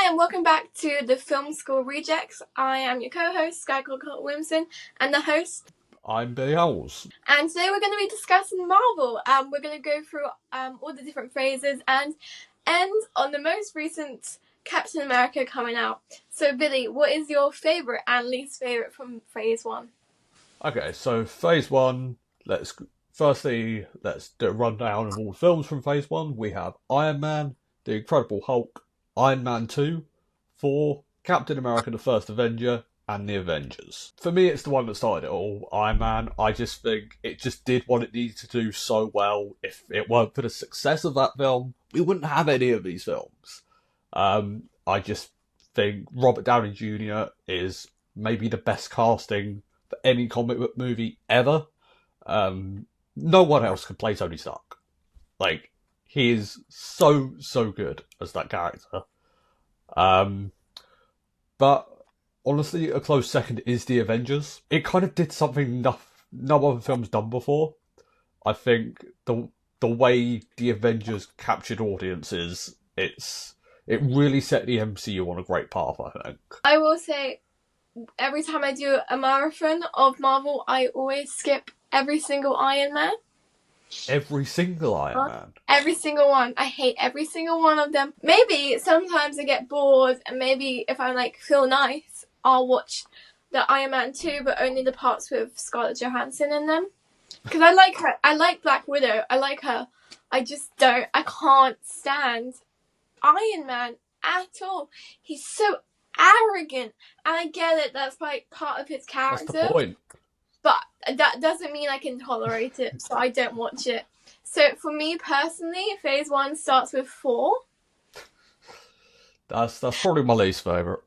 and welcome back to the Film School Rejects. I am your co-host, Skye Williamson, and the host. I'm Billy Owls. And today we're going to be discussing Marvel. We're going to go through all the different phases and end on the most recent Captain America coming out. So, Billy, what is your favourite and least favourite from Phase 1? Okay, so Phase 1, let's do a rundown of all the films from Phase 1. We have Iron Man, The Incredible Hulk, Iron Man 2, Thor, Captain America the First Avenger, and The Avengers. For me, it's the one that started it all, Iron Man. I just think it just did what it needed to do so well. If it weren't for the success of that film, we wouldn't have any of these films. I just think Robert Downey Jr. is maybe the best casting for any comic book movie ever. No one else can play Tony Stark. Like, he is so good as that character. But honestly, a close second is The Avengers. It kind of did something no other film's done before. I think the way The Avengers captured audiences, it really set the MCU on a great path, I think. I will say, every time I do a marathon of Marvel, I always skip every single Iron Man. Every single Iron Man? Every single one. I hate every single one of them. Maybe sometimes I get bored, and maybe if I feel nice, I'll watch the Iron Man 2, but only the parts with Scarlett Johansson in them. Because I like her. I like Black Widow. I like her. I can't stand Iron Man at all. He's so arrogant. And I get it, that's part of his character. That's the point. But that doesn't mean I can tolerate it, so I don't watch it. So for me personally, Phase 1 starts with Thor. That's probably my least favourite.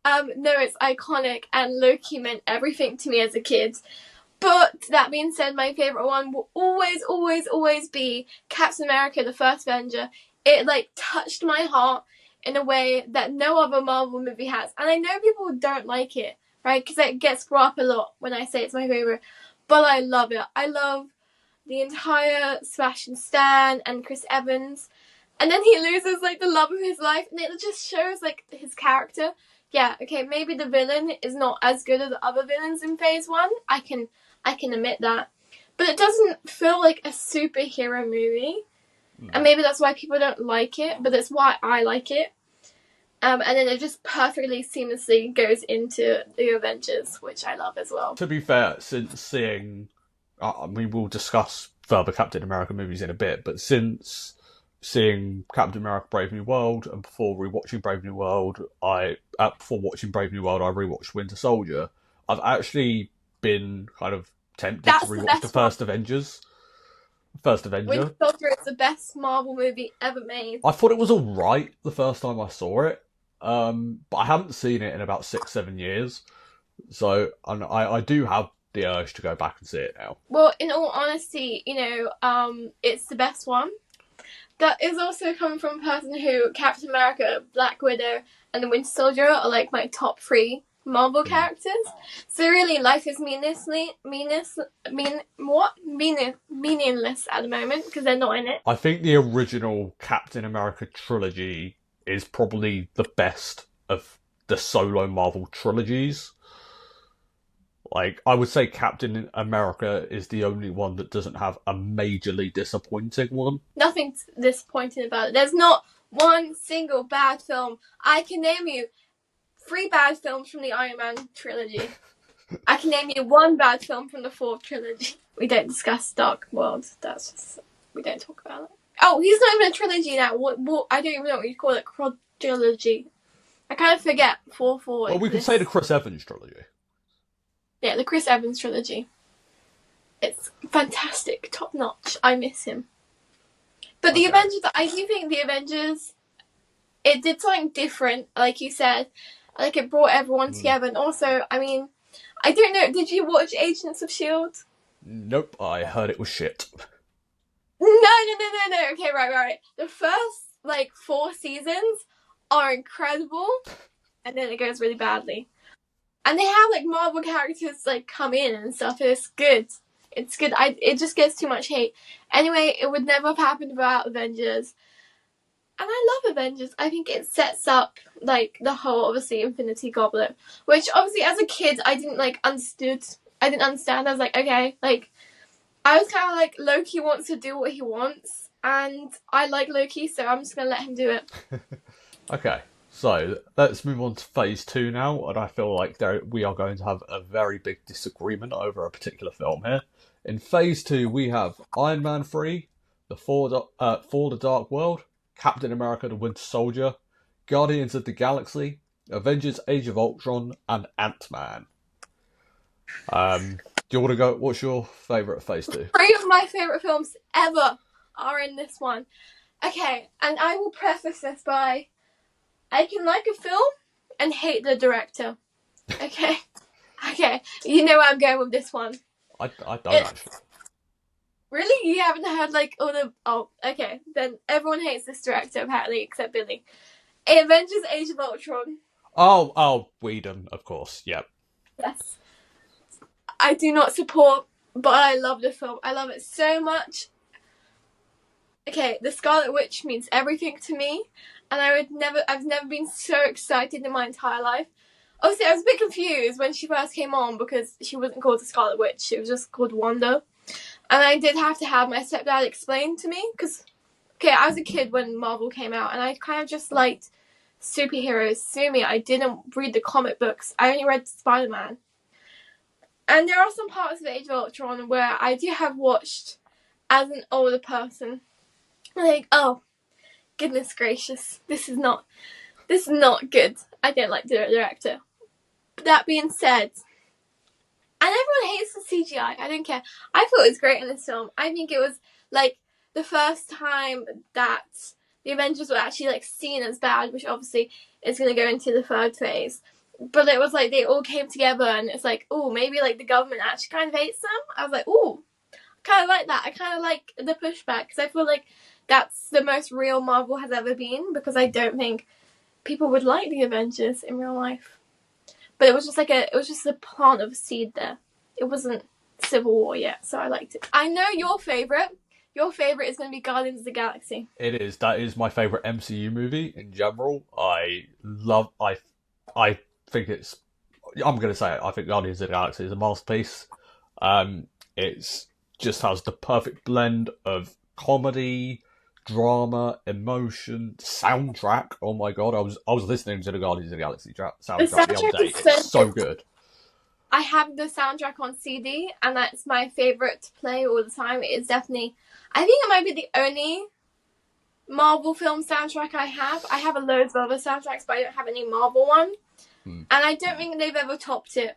No, it's iconic, and Loki meant everything to me as a kid. But that being said, my favourite one will always be Captain America, the First Avenger. It touched my heart in a way that no other Marvel movie has. And I know people don't like it, right? Because it gets brought up a lot when I say it's my favourite. But I love it. I love the entire Sebastian Stan and Chris Evans. And then he loses, the love of his life. And it just shows, his character. Yeah, okay, maybe the villain is not as good as the other villains in Phase 1. I can admit that. But it doesn't feel like a superhero movie. And maybe that's why people don't like it. But that's why I like it. And then it just perfectly seamlessly goes into the Avengers, which I love as well. To be fair, since seeing... we'll discuss further Captain America movies in a bit, but since seeing Captain America Brave New World, and before watching Brave New World, I rewatched Winter Soldier. I've actually been kind of tempted to rewatch the First Avengers. Winter Soldier is the best Marvel movie ever made. I thought it was alright the first time I saw it, but I haven't seen it in about 6-7 years, so I do have the urge to go back and see it now. Well, in all honesty, it's the best one. That is also coming from a person who Captain America, Black Widow, and the Winter Soldier are my top 3 Marvel characters. So really, life is meaningless at the moment because they're not in it. I think the original Captain America trilogy is probably the best of the solo Marvel trilogies. I would say Captain America is the only one that doesn't have a majorly disappointing one. Nothing's disappointing about it. There's not one single bad film. I can name you 3 bad films from the Iron Man trilogy. I can name you 1 bad film from the Thor trilogy. We don't discuss Dark World. That's just... we don't talk about it. Oh, he's not even a trilogy now. What? I don't even know what you call it. Quadrilogy. I kind of forget. 4. Well, we can say the Chris Evans trilogy. Yeah, the Chris Evans trilogy. It's fantastic. Top notch. I miss him. But the Avengers... I do think the Avengers... it did something different, like you said. It brought everyone together. And also, I don't know, did you watch Agents of S.H.I.E.L.D.? Nope, I heard it was shit. No. Okay, right. The first, 4 seasons are incredible. And then it goes really badly. And they have, Marvel characters, come in and stuff. And it's good. It's good. It just gets too much hate. Anyway, it would never have happened without Avengers. And I love Avengers. I think it sets up like the whole obviously Infinity Gauntlet, which obviously as a kid I didn't understand. I was like, okay, like I was kind of like Loki wants to do what he wants, and I like Loki, so I'm just gonna let him do it. Okay, so let's move on to phase two now, and I feel like we are going to have a very big disagreement over a particular film here. In phase two, we have Iron Man 3, For the Dark World, Captain America the Winter Soldier, Guardians of the Galaxy, Avengers Age of Ultron, and Ant-Man. Do you want to go? What's your favourite phase two? 3 of my favourite films ever are in this one. Okay, and I will preface this by I can like a film and hate the director. Okay? Okay, you know where I'm going with this one. I don't actually. Really? You haven't heard like all the... Oh, okay. Then everyone hates this director apparently except Billy. Avengers Age of Ultron. Oh, Whedon, of course. Yep. Yes. I do not support, but I love the film. I love it so much. Okay, the Scarlet Witch means everything to me, and I've never been so excited in my entire life. Obviously, I was a bit confused when she first came on because she wasn't called the Scarlet Witch; she was just called Wanda. And I did have to have my stepdad explain to me because, okay, I was a kid when Marvel came out, and I kind of just liked superheroes. Sue me, I didn't read the comic books. I only read Spider-Man. And there are some parts of Age of Ultron where I do have watched as an older person. Like, oh, goodness gracious, this is not good. I don't like the director. But that being said, and everyone hates the CGI, I don't care. I thought it was great in this film. I think it was like the first time that the Avengers were actually like seen as bad, which obviously is going to go into the third phase. But it was like they all came together, and it's like, oh, maybe like the government actually kind of hates them. I was like, oh, I kind of like that. I kind of like the pushback because I feel like that's the most real Marvel has ever been, because I don't think people would like the Avengers in real life. But it was just the plant of a seed there. It wasn't Civil War yet, so I liked it. I know your favourite. Your favourite is going to be Guardians of the Galaxy. It is. That is my favourite MCU movie in general. I think it's... I'm going to say it. I think Guardians of the Galaxy is a masterpiece. It's just has the perfect blend of comedy, drama, emotion, soundtrack. Oh my god, I was listening to the Guardians of the Galaxy soundtrack the other day. It's so good. I have the soundtrack on CD, and that's my favourite to play all the time. It is definitely... I think it might be the only Marvel film soundtrack I have. I have loads of other soundtracks, but I don't have any Marvel one. And I don't think they've ever topped it.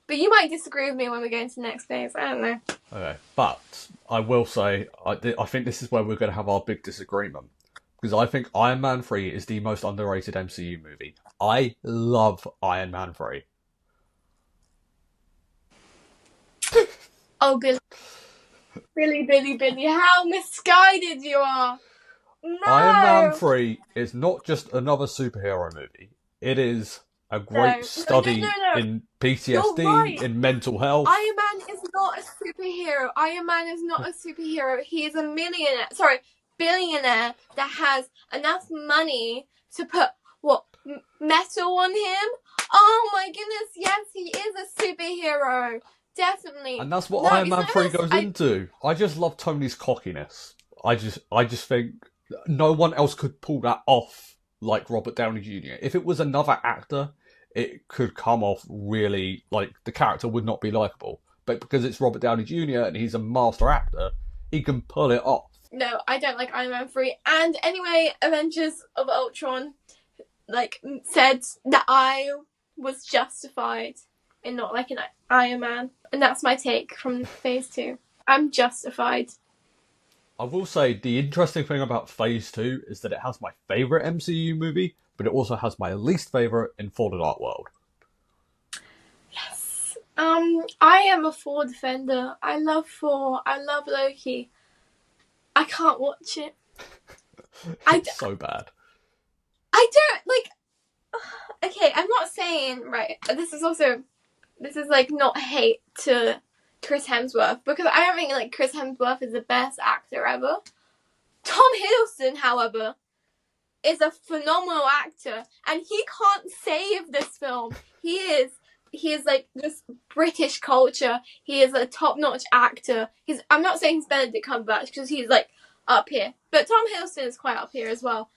But you might disagree with me when we go into the next phase. I don't know. Okay, but I will say, I think this is where we're going to have our big disagreement. Because I think Iron Man 3 is the most underrated MCU movie. I love Iron Man 3. Oh, Billy, how misguided you are. No! Iron Man 3 is not just another superhero movie. It is a great study in PTSD, in mental health. Iron Man is not a superhero. Iron Man is not a superhero. He is a billionaire that has enough money to put, metal on him? Oh my goodness, yes, he is a superhero. Definitely. And that's what Iron Man 3 goes into. I just love Tony's cockiness. I just think no one else could pull that off like Robert Downey Jr. If it was another actor, it could come off really, like, the character would not be likeable. But because it's Robert Downey Jr. and he's a master actor, he can pull it off. No, I don't like Iron Man 3. And anyway, Avengers of Ultron, said that I was justified in not liking Iron Man. And that's my take from Phase 2. I'm justified. I will say, the interesting thing about Phase 2 is that it has my favourite MCU movie, but it also has my least favourite in For the Dark World. Yes. I am a Thor defender. I love Thor. I love Loki. I can't watch it. It's so bad. I don't, okay, I'm not saying, right, this is not hate to Chris Hemsworth, because I don't think Chris Hemsworth is the best actor ever. Tom Hiddleston, however, is a phenomenal actor, and he can't save this film. He is like this British culture. He is a top-notch actor. I'm not saying he's Benedict Cumberbatch because he's like up here, but Tom Hiddleston is quite up here as well.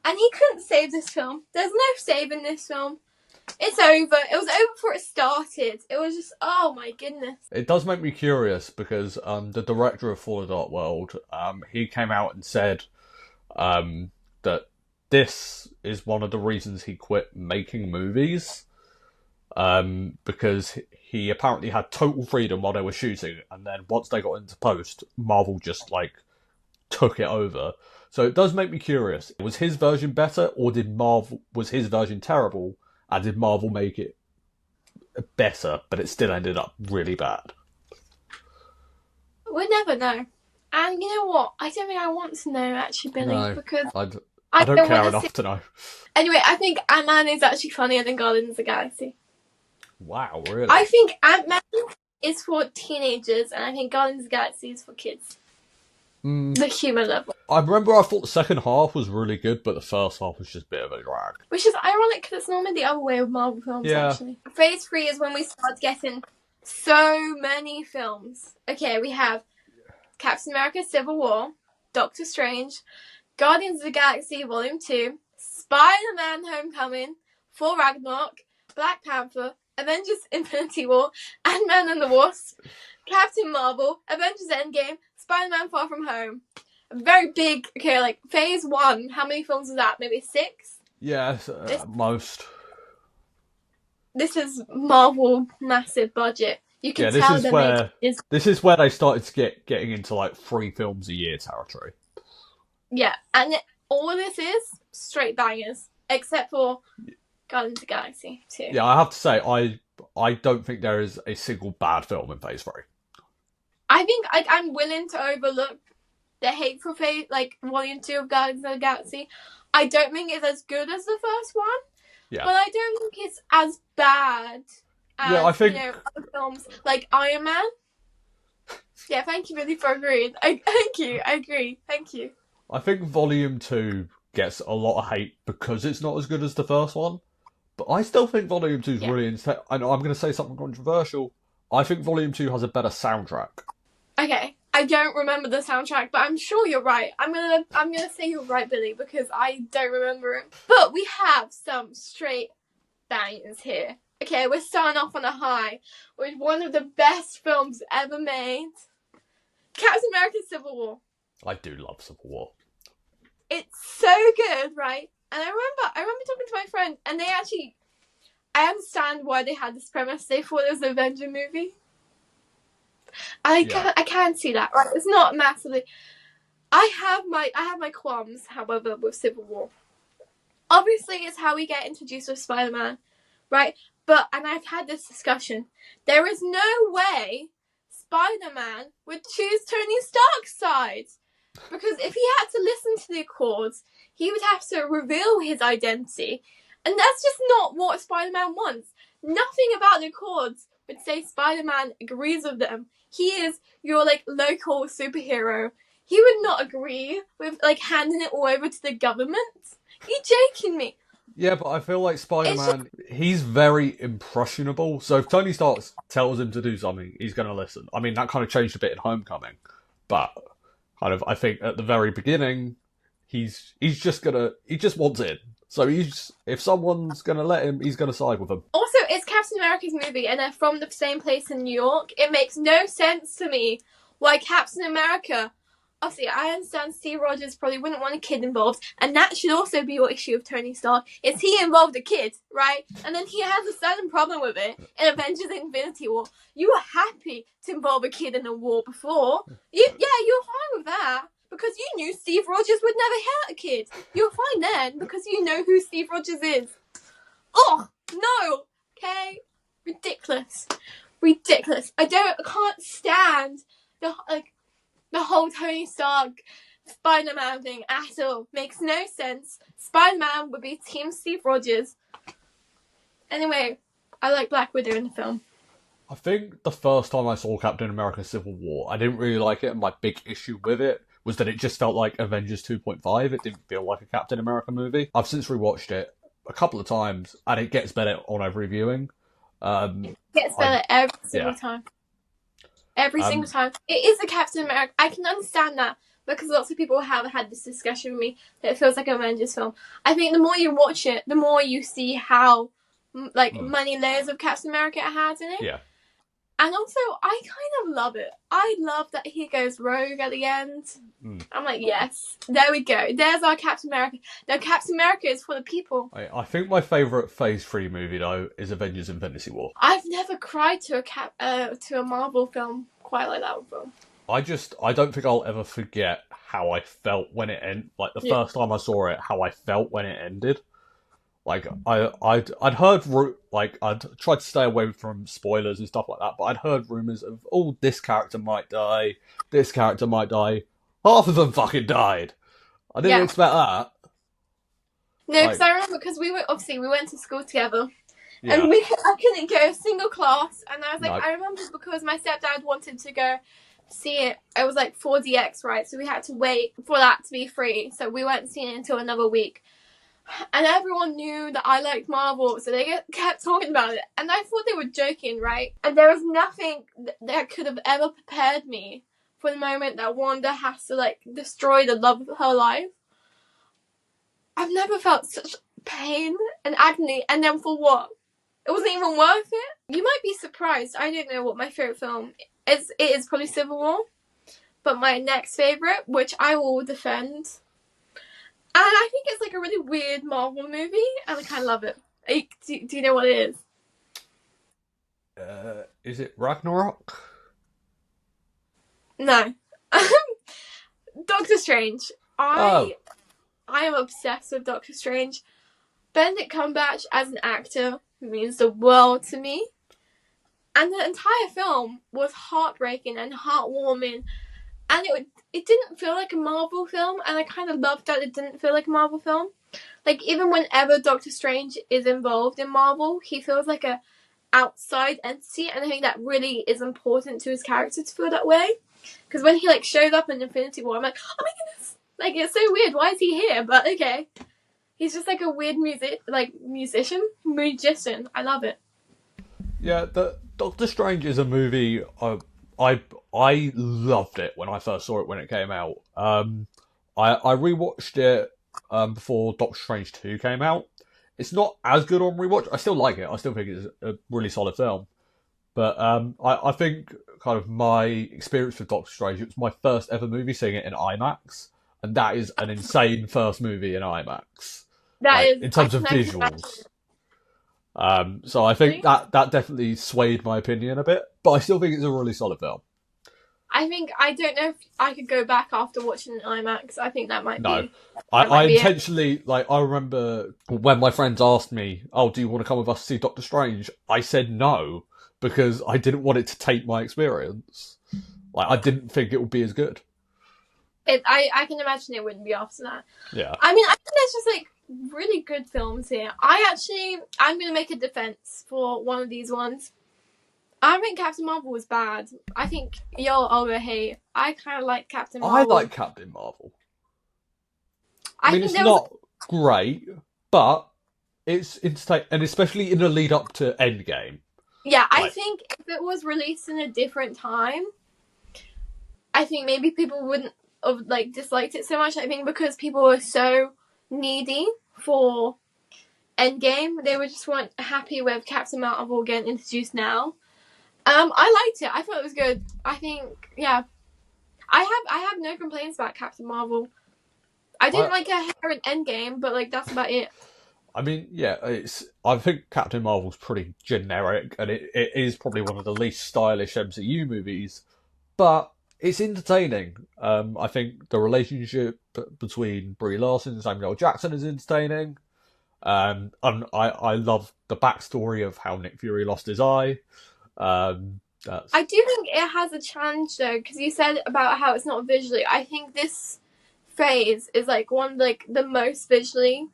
And he couldn't save this film. There's no saving this film. It's over. It was over before it started. It was just, oh my goodness. It does make me curious because the director of For the Dark World, he came out and said that this is one of the reasons he quit making movies, because he apparently had total freedom while they were shooting, and then once they got into post, Marvel just like took it over. So it does make me curious. Was his version better, or was his version terrible, and did Marvel make it better, but it still ended up really bad? We'll never know. And you know what? I don't think I want to know, actually, Billy, No, because I don't care enough to know. Anyway, I think Ant-Man is actually funnier than Guardians of the Galaxy. Wow, really? I think Ant-Man is for teenagers, and I think Guardians of the Galaxy is for kids. The humour level. I remember I thought the second half was really good, but the first half was just a bit of a drag. Which is ironic because it's normally the other way with Marvel films, actually. Phase 3 is when we start getting so many films. Okay, we have Captain America Civil War, Doctor Strange, Guardians of the Galaxy Volume 2, Spider-Man Homecoming, Thor Ragnarok, Black Panther, Avengers Infinity War, Ant-Man and the Wasp, Captain Marvel, Avengers Endgame, Spider-Man Far From Home. A very big, okay, like, phase 1, how many films is that? Maybe 6? Yeah, most. This is Marvel massive budget. You can tell this is where they started to getting into, like, 3 films a year territory. Yeah, and all of this is straight bangers, except for Guardians of the Galaxy 2. Yeah, I have to say, I don't think there is a single bad film in Phase 3. I think I'm willing to overlook the Hateful Phase, like Volume 2 of Guardians of the Galaxy. I don't think it's as good as the first one, but I don't think it's as bad as I think... other films like Iron Man. Yeah, thank you really for agreeing. Thank you, I agree. Thank you. I think Volume 2 gets a lot of hate because it's not as good as the first one, but I still think Volume 2 is really... I know I'm going to say something controversial. I think Volume 2 has a better soundtrack. Okay, I don't remember the soundtrack, but I'm sure you're right. I'm gonna say you're right, Billy, because I don't remember it. But we have some straight bangers here. Okay, we're starting off on a high with one of the best films ever made, Captain America: Civil War. I do love Civil War. It's so good, right? And I remember talking to my friend, and I understand why they had this premise. They thought it was an Avenger movie. I can see that. Right? It's not massively. I have my qualms, however, with Civil War. Obviously, it's how we get introduced with Spider-Man, right? And I've had this discussion. There is no way Spider-Man would choose Tony Stark's side, because if he had to listen to the Accords, he would have to reveal his identity, and that's just not what Spider-Man wants. Nothing about the Accords would say Spider-Man agrees with them. He is your, like, local superhero. He would not agree with, like, handing it all over to the government. Are you joking me? Yeah, but I feel like Spider-Man, he's very impressionable. So if Tony Stark tells him to do something, he's going to listen. I mean, that kind of changed a bit in Homecoming. But kind of, I think at the very beginning, he just wants in. So if someone's going to let him, he's going to side with them. Also, it's Captain America's movie, and they're from the same place in New York. It makes no sense to me why Captain America... Obviously, I understand Steve Rogers probably wouldn't want a kid involved, and that should also be your issue with Tony Stark. Is he involved a kid, right? And then he has a certain problem with it in Avengers Infinity War. You were happy to involve a kid in a war before. You were fine with that. Because you knew Steve Rogers would never hurt a kid. You were fine then, because you know who Steve Rogers is. Oh, no! Okay? Ridiculous. I can't stand the whole Tony Stark Spider-Man thing at all. Makes no sense. Spider-Man would be Team Steve Rogers. Anyway, I like Black Widow in the film. I think the first time I saw Captain America Civil War, I didn't really like it, and my big issue with it was that it just felt like Avengers 2.5. It didn't feel like a Captain America movie. I've since rewatched it a couple of times, and it gets better on every viewing. It gets better every single time. Every single time. It is a Captain America. I can understand that because lots of people have had this discussion with me that it feels like an Avengers film. I think the more you watch it, the more you see how many layers of Captain America it has in it. Yeah. And also, I kind of love it. I love that he goes rogue at the end. I'm like, yes, there we go. There's our Captain America. Now, Captain America is for the people. I think my favourite Phase 3 movie, though, is Avengers Infinity War. I've never cried to a Marvel film quite like that before. I don't think I'll ever forget how I felt when it ended. Like, the first time I saw it, how I felt when it ended. Like, I'd heard, like, I'd tried to stay away from spoilers and stuff like that, but I'd heard rumours of, oh, this character might die, this character might die. Half of them fucking died. I didn't expect that. No, because I remember, because we went to school together, and I couldn't go a single class, and I was like, I remember because my stepdad wanted to go see it. It was like 4DX, right? So we had to wait for that to be free, so we weren't seeing it until another week. And everyone knew that I liked Marvel, so they kept talking about it. And I thought they were joking, right? And there was nothing that could have ever prepared me for the moment that Wanda has to, like, destroy the love of her life. I've never felt such pain and agony, and then for what? It wasn't even worth it. You might be surprised. I don't know what my favourite film is. It is probably Civil War. But my next favourite, which I will defend... And I think it's like a really weird Marvel movie, and I kind of love it. Do you know what it is? Is it Ragnarok? No. Doctor Strange. I am obsessed with Doctor Strange. Benedict Cumberbatch as an actor means the world to me. And the entire film was heartbreaking and heartwarming. And it didn't feel like a Marvel film, and I kind of loved that it didn't feel like a Marvel film. Like, even whenever Doctor Strange is involved in Marvel, he feels like a outside entity, and I think that really is important to his character to feel that way. Because when he, like, shows up in Infinity War, I'm like, oh my goodness! Like, it's so weird, why is he here? But, okay. He's just like a weird magician. I love it. Yeah, the Doctor Strange is a movie... I loved it when I first saw it when it came out. I rewatched it before Doctor Strange 2 came out. It's not as good on rewatch. I still like it. I still think it's a really solid film. But I think kind of my experience with Doctor Strange, it was my first ever movie seeing it in IMAX. And that is an insane first movie in IMAX. In terms of visuals. So I think that definitely swayed my opinion a bit, but I still think it's a really solid film. I don't know if I could go back after watching IMAX. I think that might be... No. I intentionally, like, I remember when my friends asked me, oh, do you want to come with us to see Doctor Strange? I said no, because I didn't want it to taint my experience. Like, I didn't think it would be as good. I can imagine it wouldn't be after that. Yeah. I mean, I think there's just, like, really good films here. I'm going to make a defense for one of these ones. I think Captain Marvel was bad. I think y'all overhate. I kind of like Captain Marvel. I like Captain Marvel. I mean, it's not great, but it's entertaining, and especially in the lead up to Endgame. Yeah, I think if it was released in a different time, I think maybe people wouldn't have, like, disliked it so much. I think because people were so needy for Endgame, they were just weren't happy with Captain Marvel getting introduced now. I liked it. I thought it was good. I think, yeah. I have no complaints about Captain Marvel. I didn't like her hair in Endgame, but, like, that's about it. I mean, yeah, I think Captain Marvel's pretty generic, and it is probably one of the least stylish MCU movies, but it's entertaining. I think the relationship between Brie Larson and Samuel L. Jackson is entertaining. And I love the backstory of how Nick Fury lost his eye. I do think it has a challenge though, because you said about how it's not visually. I think this phase is like one like the most visually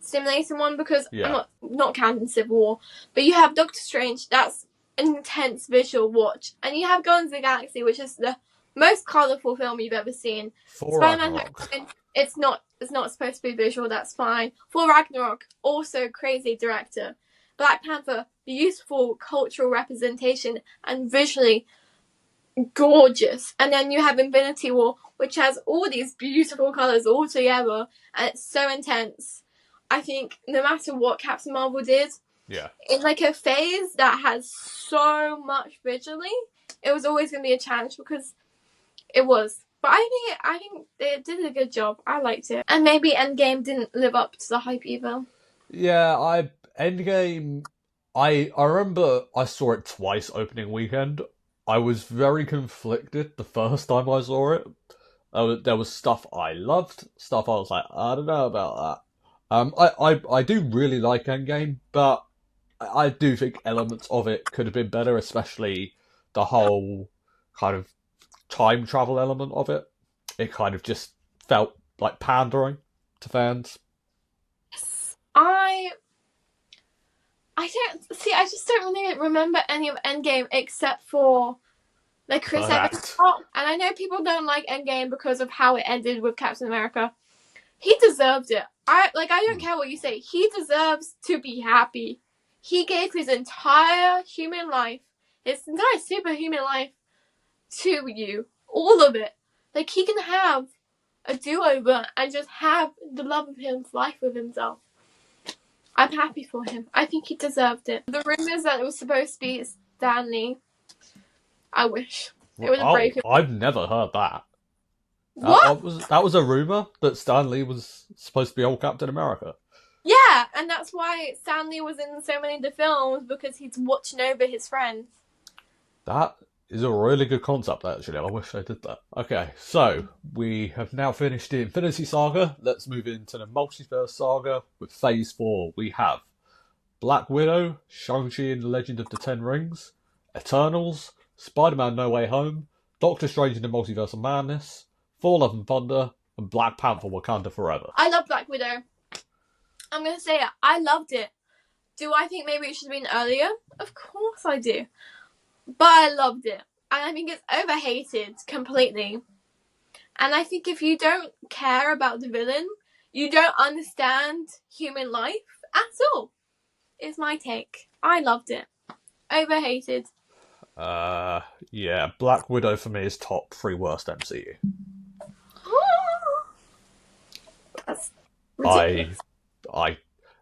stimulating one, because I'm not counting Civil War, but you have Doctor Strange, that's an intense visual watch, and you have Guardians of the Galaxy, which is the most colourful film you've ever seen. For Spider-Man Ragnarok. Homecoming, it's not supposed to be visual, that's fine. For Ragnarok, also crazy director. Black Panther, beautiful cultural representation and visually gorgeous. And then you have Infinity War, which has all these beautiful colours all together, and it's so intense. I think no matter what Captain Marvel did, Yeah. in like a phase that has so much visually, it was always going to be a challenge because it was. But I think they did a good job. I liked it. And maybe Endgame didn't live up to the hype either. Yeah, Endgame, I remember I saw it twice opening weekend. I was very conflicted the first time I saw it. There was stuff I loved, stuff I was like, I don't know about that. I do really like Endgame, but I do think elements of it could have been better, especially the whole kind of time travel element of it. It kind of just felt like pandering to fans. I just don't really remember any of Endgame except for the Chris Evans part. And I know people don't like Endgame because of how it ended with Captain America. He deserved it. I don't care what you say. He deserves to be happy. He gave his entire human life, his entire superhuman life to you. All of it. Like, he can have a do-over and just have the love of his life with himself. I'm happy for him. I think he deserved it. The rumours that it was supposed to be Stan Lee, I wish. It was a break. I've never heard that. What? That was a rumour that Stan Lee was supposed to be old Captain America. Yeah, and that's why Stan Lee was in so many of the films, because he's watching over his friends. That is a really good concept, actually. I wish I did that. Okay, so we have now finished the Infinity Saga. Let's move into the Multiverse Saga with Phase 4. We have Black Widow, Shang-Chi and the Legend of the Ten Rings, Eternals, Spider-Man No Way Home, Doctor Strange in the Multiverse of Madness, Thor Love and Thunder, and Black Panther Wakanda Forever. I love Black Widow. I'm going to say it. I loved it. Do I think maybe it should have been earlier? Of course I do. But I loved it. And I think it's overhated completely. And I think if you don't care about the villain, you don't understand human life at all. Is my take. I loved it. Overhated. Yeah, Black Widow for me is top 3 worst MCU. That's ridiculous.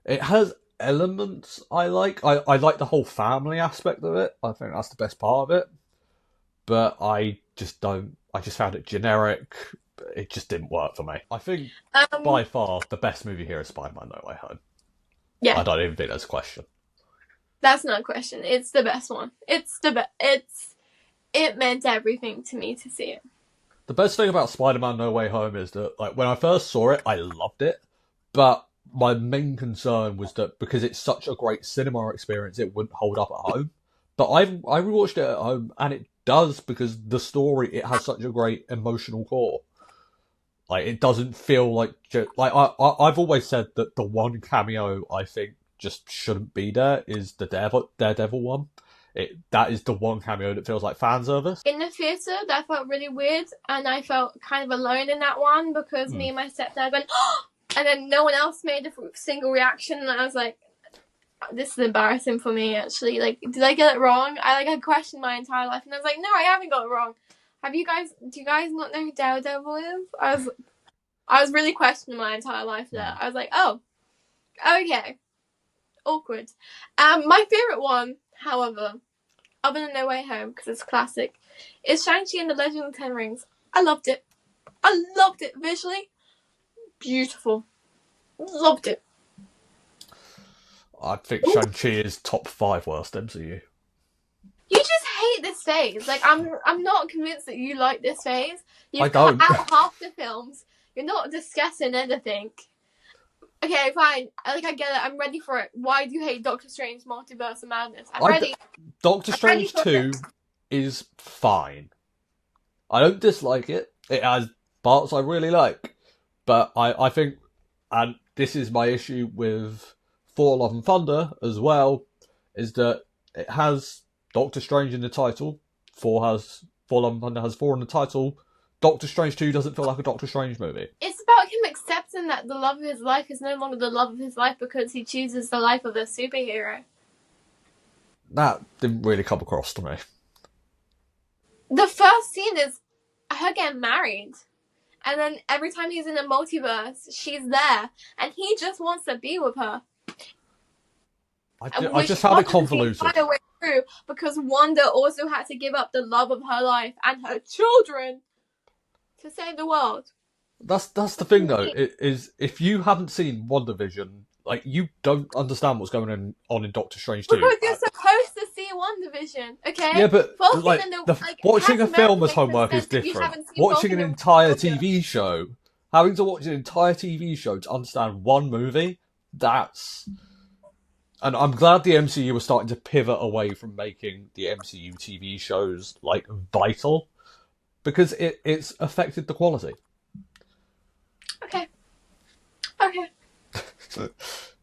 It has elements I like. I like the whole family aspect of it. I think that's the best part of it. But I just found it generic. It just didn't work for me. I think by far the best movie here is Spider-Man No Way Home. Yeah. I don't even think that's a question. That's not a question. It's the best one. It meant everything to me to see it. The best thing about Spider-Man No Way Home is that, like, when I first saw it, I loved it. But my main concern was that because it's such a great cinema experience, it wouldn't hold up at home. But I rewatched it at home, and it does, because the story, it has such a great emotional core. Like, it doesn't feel like I've always said that the one cameo I think just shouldn't be there is the Daredevil one. That is the one cameo that feels like fan service. In the theatre, that felt really weird, and I felt kind of alone in that one because me and my stepdad went, oh! And then no one else made a single reaction, and I was like, this is embarrassing for me, actually. Like, did I get it wrong? I had questioned my entire life, and I was like, no, I haven't got it wrong. Do you guys not know who Daredevil is? I was really questioning my entire life there. I was like, oh, okay. Awkward. My favourite one, however, other than No Way Home, because it's classic, is Shang-Chi and the Legend of the Ten Rings. I loved it. I loved it visually. Beautiful. Loved it. I think Shang-Chi is top 5 worst MCU. You just hate this phase. Like, I'm not convinced that you like this phase. You've don't. cut out half the films. You're not discussing anything. Okay, fine. I get it. I'm ready for it. Why do you hate Doctor Strange Multiverse of Madness? I'm ready. Doctor Strange 2 is fine. I don't dislike it. It has parts I really like. But I think, and this is my issue with Thor Love and Thunder as well, is that it has Doctor Strange in the title. Thor has has 4 in the title, Doctor Strange 2 doesn't feel like a Doctor Strange movie. It's about him accepting that the love of his life is no longer the love of his life because he chooses the life of a superhero. That didn't really come across to me. The first scene is her getting married. And then every time he's in a multiverse, she's there. And he just wants to be with her. I just found it convoluted. The entire way through, because Wanda also had to give up the love of her life and her children to save the world. That's the thing, though, is if you haven't seen WandaVision, like, you don't understand what's going on in Doctor Strange 2. Because you're supposed to see WandaVision, okay? Yeah, but like, watching a film as homework is sense different. Watching an entire TV show, having to watch an entire TV show to understand one movie, that's... And I'm glad the MCU was starting to pivot away from making the MCU TV shows, like, vital, because it's affected the quality. Okay.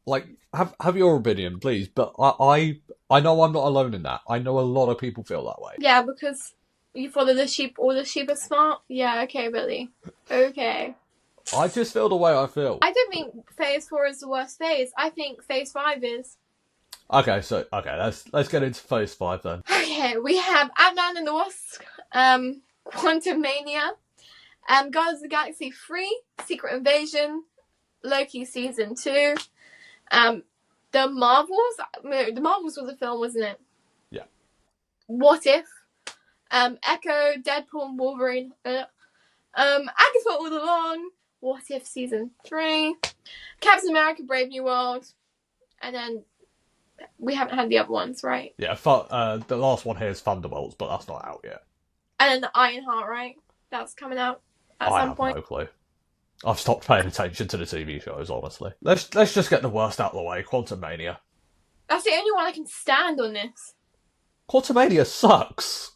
Like, have your opinion, please. But I know I'm not alone in that. I know a lot of people feel that way. Yeah, because you follow the sheep, all the sheep are smart. Yeah, okay, Billy. Okay. I just feel the way I feel. I don't think Phase 4 is the worst phase. I think Phase 5 is. Okay, let's get into Phase 5 then. Okay, we have Ant-Man and the Wasp, Quantumania, Guardians of the Galaxy 3, Secret Invasion, Loki Season 2, The Marvels. No, The Marvels was a film, wasn't it? Yeah. What If, Echo, Deadpool and Wolverine, Agatha All Along, What If Season 3, Captain America Brave New World, and then we haven't had the other ones, right? Yeah, the last one here is Thunderbolts, but that's not out yet. And then the Ironheart, right? That's coming out at some point. I have no clue. I've stopped paying attention to the TV shows, honestly. Let's just get the worst out of the way. Quantumania. That's the only one I can stand on this. Quantumania sucks.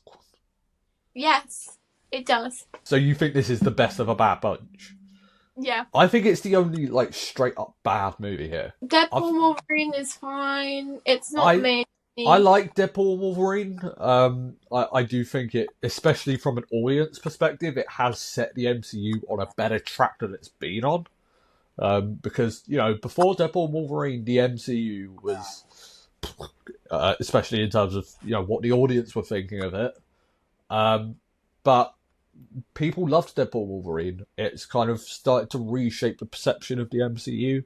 Yes, it does. So you think this is the best of a bad bunch? Yeah. I think it's the only, like, straight up bad movie here. Deadpool and Wolverine is fine. It's not me. I like Deadpool and Wolverine. I do think it, especially from an audience perspective, it has set the MCU on a better track than it's been on. Because, you know, before Deadpool and Wolverine, the MCU was, especially in terms of, you know, what the audience were thinking of it. But people loved Deadpool and Wolverine. It's kind of started to reshape the perception of the MCU.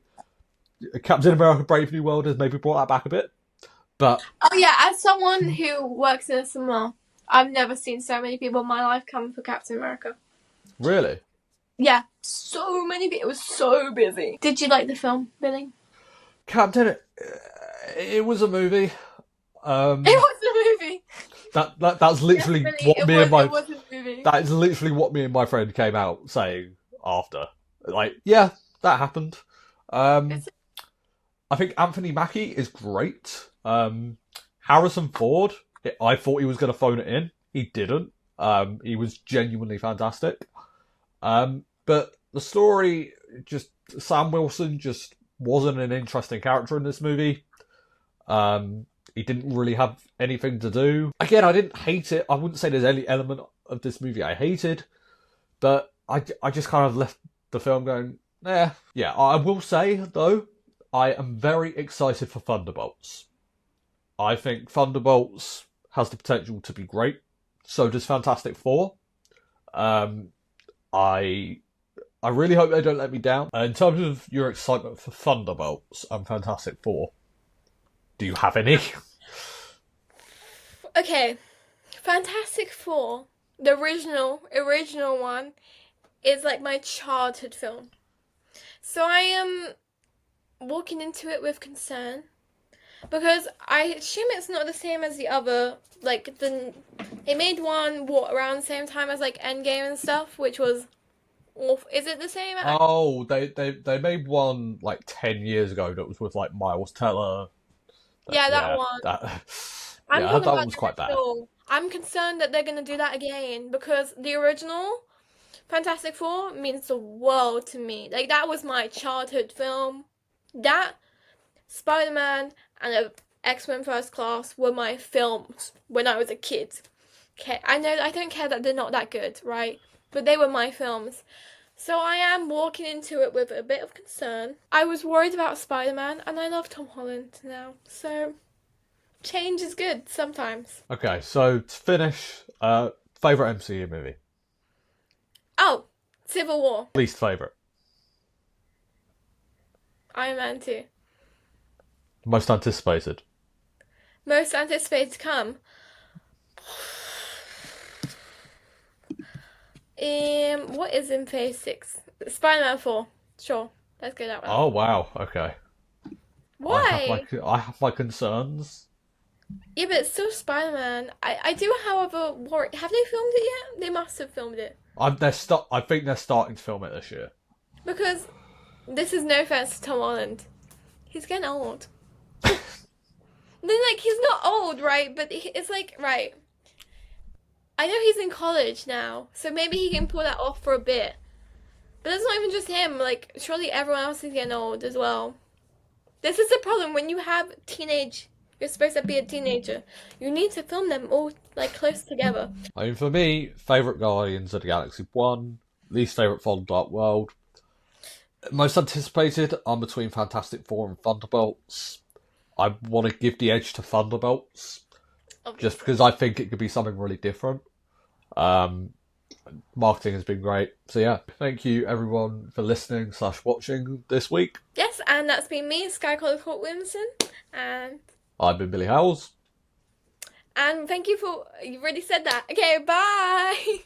Captain America Brave New World has maybe brought that back a bit. But oh yeah, as someone who works in a cinema, I've never seen so many people in my life come for Captain America. Really? Yeah, so many people. It was so busy. Did you like the film, Billy? Captain, it was a movie. It was a movie. That's literally what me and my... It was a movie. That is literally what me and my friend came out saying after. Like, yeah, that happened. I think Anthony Mackie is great. Harrison Ford, I thought he was going to phone it in. He didn't. He was genuinely fantastic. But the story, just Sam Wilson just wasn't an interesting character in this movie. He didn't really have anything to do. Again, I didn't hate it. I wouldn't say there's any element of this movie I hated. But I just kind of left the film going, eh. Yeah, I will say, though, I am very excited for Thunderbolts. I think Thunderbolts has the potential to be great. So does Fantastic Four. I really hope they don't let me down. In terms of your excitement for Thunderbolts and Fantastic Four, do you have any? Okay, Fantastic Four, the original one, is like my childhood film. So I am walking into it with concern. Because I assume it's not the same as the other, like, they made one, around the same time as, like, Endgame and stuff, which was awful. Is it the same? Oh, they made one, like, 10 years ago that was with, like, Miles Teller. That one. That one was quite bad. I'm concerned that they're going to do that again, because the original Fantastic Four means the world to me. Like, that was my childhood film. That, Spider-Man, and X-Men First Class were my films when I was a kid. care. I know I don't care that they're not that good, right? But they were my films. So I am walking into it with a bit of concern. I was worried about Spider-Man, and I love Tom Holland now. So change is good sometimes. Okay, so to finish, favourite MCU movie? Oh, Civil War. Least favourite? Iron Man 2. Most anticipated? Most anticipated to come. What is in phase 6? Spider-Man 4. Sure. Let's go that one. Oh wow, okay. Why? I have my concerns. Yeah, but it's still Spider-Man. I do, however, worry. Have they filmed it yet? They must have filmed it. I think they're starting to film it this year. Because this is no offense to Tom Holland. He's getting old. Then, like, he's not old, right? But it's like, right. I know he's in college now, so maybe he can pull that off for a bit. But it's not even just him. Like, surely everyone else is getting old as well. This is the problem when you have you're supposed to be a teenager. You need to film them all, like, close together. I mean, for me, favourite Guardians of the Galaxy 1, least favourite Fall Dark World. Most anticipated, I'm between Fantastic Four and Thunderbolts. I want to give the edge to Thunderbolts, just because I think it could be something really different. Marketing has been great. So yeah, thank you everyone for listening / watching this week. Yes, and that's been me, Skye Collicott Williamson, and I've been Billy Howells. thank you for, you already said that. Okay, bye!